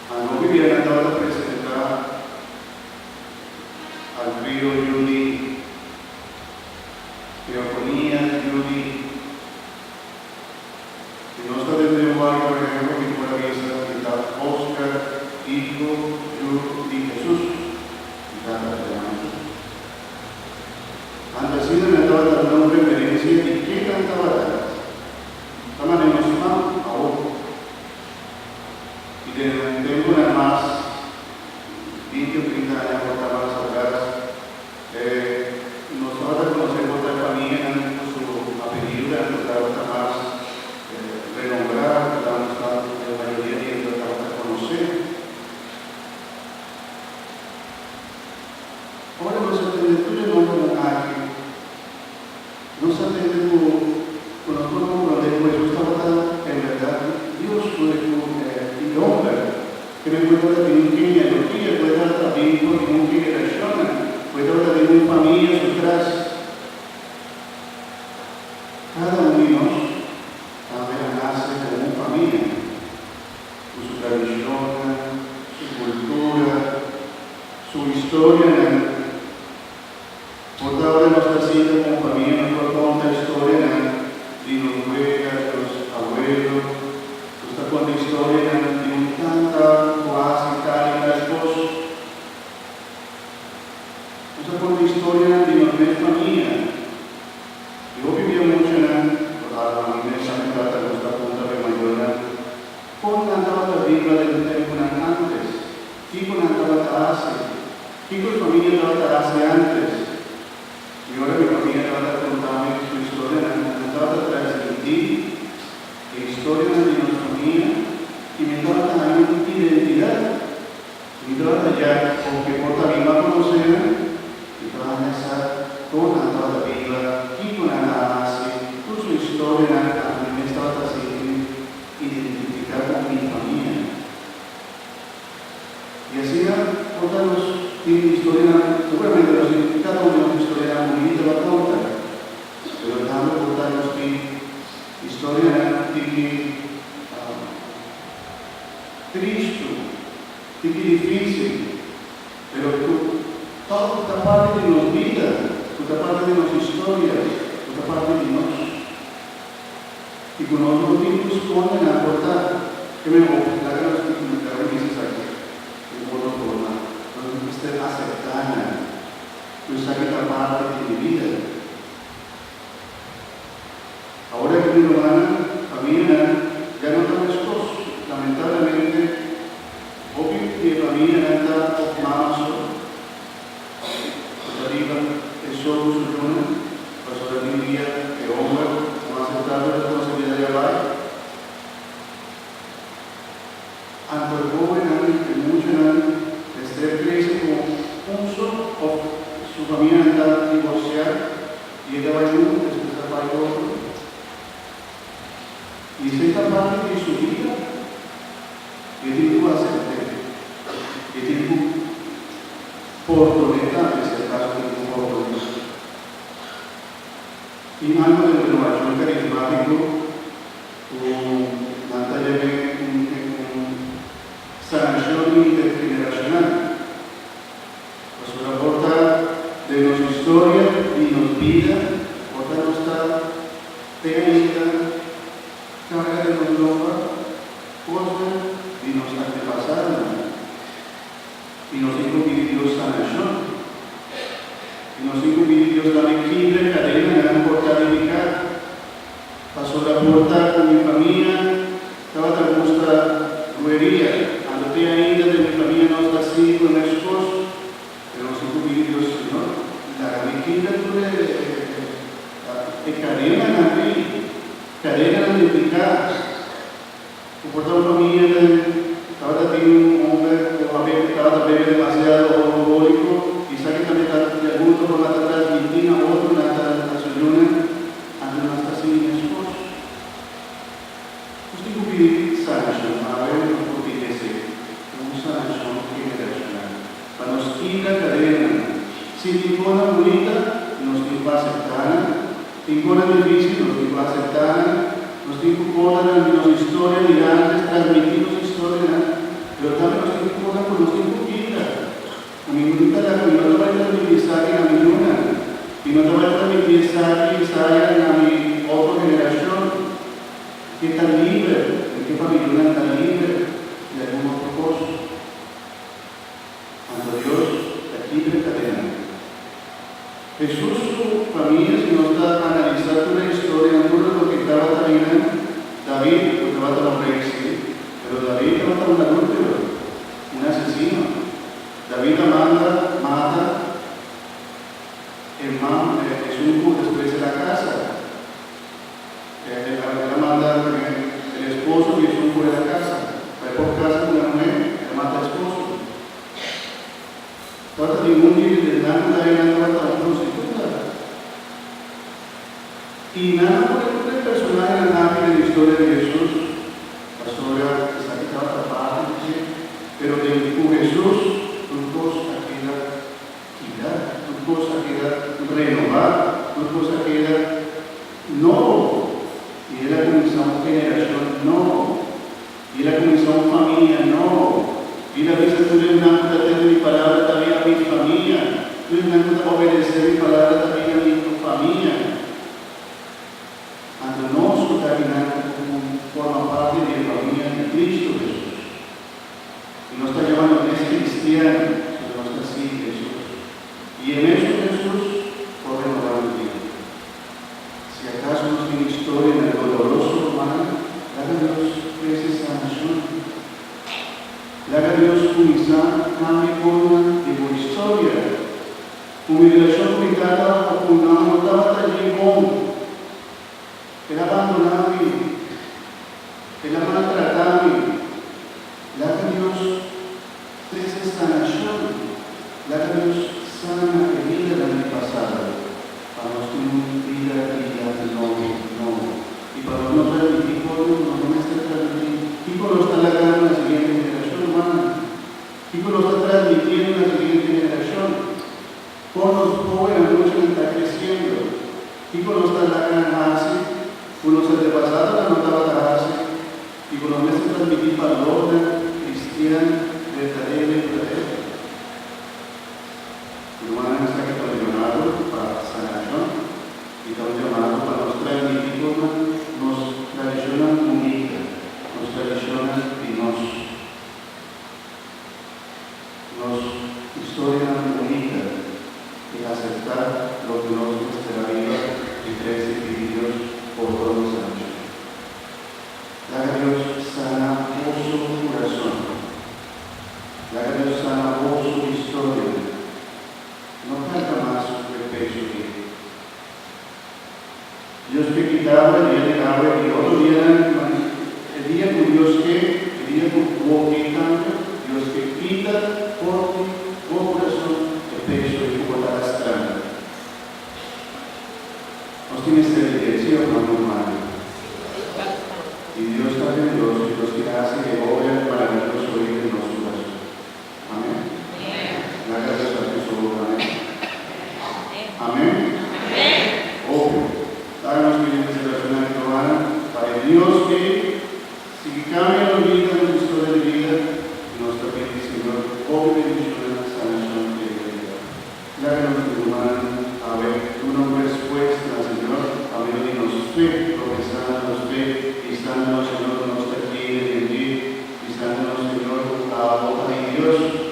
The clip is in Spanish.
Hanno viviamo andato a presentare al trio Giudi, Teofonia, Giudi, il nostro testimonio per ejemplo que fue la vista está Oscar, Hijo, Yu y Jesús, y cada hermano. Antes de andaba dando referencia y quién cantaba estaban en los manos ahora. Y tengo una más 20 o 30 años más atrás. Nosotros conocemos la familia en su apellido, nos trata más renombrar, la mayoría de ellos trata de conocer. Ahora nos atendemos el nombre de alguien, nos atendemos con los nombres de Jesús estaba en verdad, Dios fue el hombre que me puede dar de un genealogía, puede dar también por un generación, puede dar de una familia atrás. Cada uno de nosotros también nace como una familia, con su tradición, su cultura, su historia. Por ahora nuestra cita como familia nos cuenta la historia de los abuelos, nos cuenta la historia de un tanta oasis itálica esposo. Nos cuenta la historia de nuestra familia. Yo vivía mucho en la iglesia de nuestra punta de Mayola. ¿Cómo andaba la Biblia del tiempo antes? ¿Cómo andaba hace? ¿Qué familia andaba hace antes? Y ahora mi familia trata de contarme su historia, trata de transmitir la historia de nuestra familia y me trata de una identidad. Me trata ya, porque por también va a conocer, y trata de estar toda la Biblia, y con la hace, toda su historia, a mí me trata de identificar con mi familia. Y así, contamos tiene historia, seguramente los cada uno de la historia bonita va a contar, pero estamos contando que historia de Cristo, de difícil, pero toda esta parte de nuestra vida, toda parte de nuestra historia, toda parte de nosotros. Y con otros tipos ponen a cortar, que me obligan a los dices aquí, de modo formal. Usted aceptar, usted esta parte de mi vida. Ahora que mi hermana, familia, ya no está esposo. Lamentablemente, obvio que la familia anda más arriba, es solo su luna, pasó la vida que hombre, no aceptar la responsabilidad de hablar. Ante el joven, que mucho este crece como un solo, o su familia anda divorciada, y ella va a uno, después va a otro. Y es esta parte de su vida que tiene que aceptar, que tiene que oportunidad, en este caso, que tiene oportunidad. Y algo de renovación carismático, sanación intergeneracional. Pues una porta de nuestra historia y nos vida, porta nuestra técnica, carga de nuestra cosa y nuestra antepasada. Y nos incluye Dios sanación. Y nos incluye Dios la equilibrio, cadena, la portabilidad. Pasó la puerta con mi familia, estaba tan nuestra ruería. Cuando te ainda de mi familia no está así con el esposo, pero nos incluye Dios, Señor. La equilibrio de cadena cadena unificada. Por toda la familia, estaba también un hombre que estaba también demasiado alcohólico, y sabe que también está de gusto con la transmitina, otro, la suyuna, ante no está así mi esposo. Usted incluye sanación, a ver, no puede decir, una sanación generacional. Para nos quita cadena, si te pone bonita, nos va a aceptar, te pone difícil, nos va a aceptar, nos dijo cosas de nuestra historia, mirar, transmitir nuestra historia, pero también hay en mi otra generación? ¿Qué tan libre? ¿En qué familia tan libre de algún otro cosa? Cuando Dios está libre cadena. Jesús, su familia, si no está analizando una historia, no es lo que estaba también David, porque va a estar un rey, sí, pero David va a estar un adúltero, un asesino. David mata es un culto después de la casa. La manda el esposo y es un culto de la casa. Va por casa con la mujer, le mata al esposo. Trata de ningún líder de nada, no va a estar prostituta. Y nada por el personaje de la historia de Jesús, la historia que está quitada tapada, pero de Jesús. Renovar, una cosa que era no, y él ha comenzado generación, no, y él ha comenzado familia, no, y la vista tú eres una cosa de mi palabra también a mi familia, tú eres una cosa de obedecer mi palabra también a mi familia, cuando no está caminando como forma parte de la familia de Cristo Jesús, y no está llamando a es cristiano, sino está así Jesús, y en eso Jesús si acaso no tiene historia en el doloroso humano, haga Dios esa sanación. Haga Dios comenzar cambie forma de la historia. Como relación comunicada con una notaba allí con el abandonado, el maltratado. Haga Dios esa sanación. Haga Dios sana la herida del año pasado. Para los que no vida no. Y para no transmitir cosas, no está transmitiendo. Hijo lo está logrando en la siguiente generación humana. Hijo lo está transmitiendo en la siguiente generación. Con los jóvenes, muchos están creciendo. Hijo lo está logrando hace. Unos antepasados la notaba hace. Y con los meses transmitir valor cristiana, verdadera y verdadera. Hermano está aquí tradicionado para sanación y estamos llamados para nos transmitir nos tradicionan única, nos tradicionan y nos historia única y aceptar lo que nos nuestra vida y crece y Dios por todos los años. Haga Dios sana su corazón, haga Dios sana su historia. No falta más el peso que Dios que quitaba el día de agua y otro día el día con Dios que el día con Dios que quita por corazón el peso y por la arrastrando. Nos tiene esta evidencia, hermano. Y Dios está generoso y Dios que hace que obra para nosotros hoy en nuestro corazón. Amén. La gracia a Jesús. Amén. Amén. Obvio. Háganos clientes de la zona romana para Dios que si cambia la vida en nuestra historia de vida, nos permite, Señor, obvio bendición, sanación y vida. Háganos romana a ver tu nombre respuesta, Señor, a ver de nos fe, profesándonos fe, y estándonos, Señor, nos aquí en ti, y estándonos, Señor, a boca de Dios.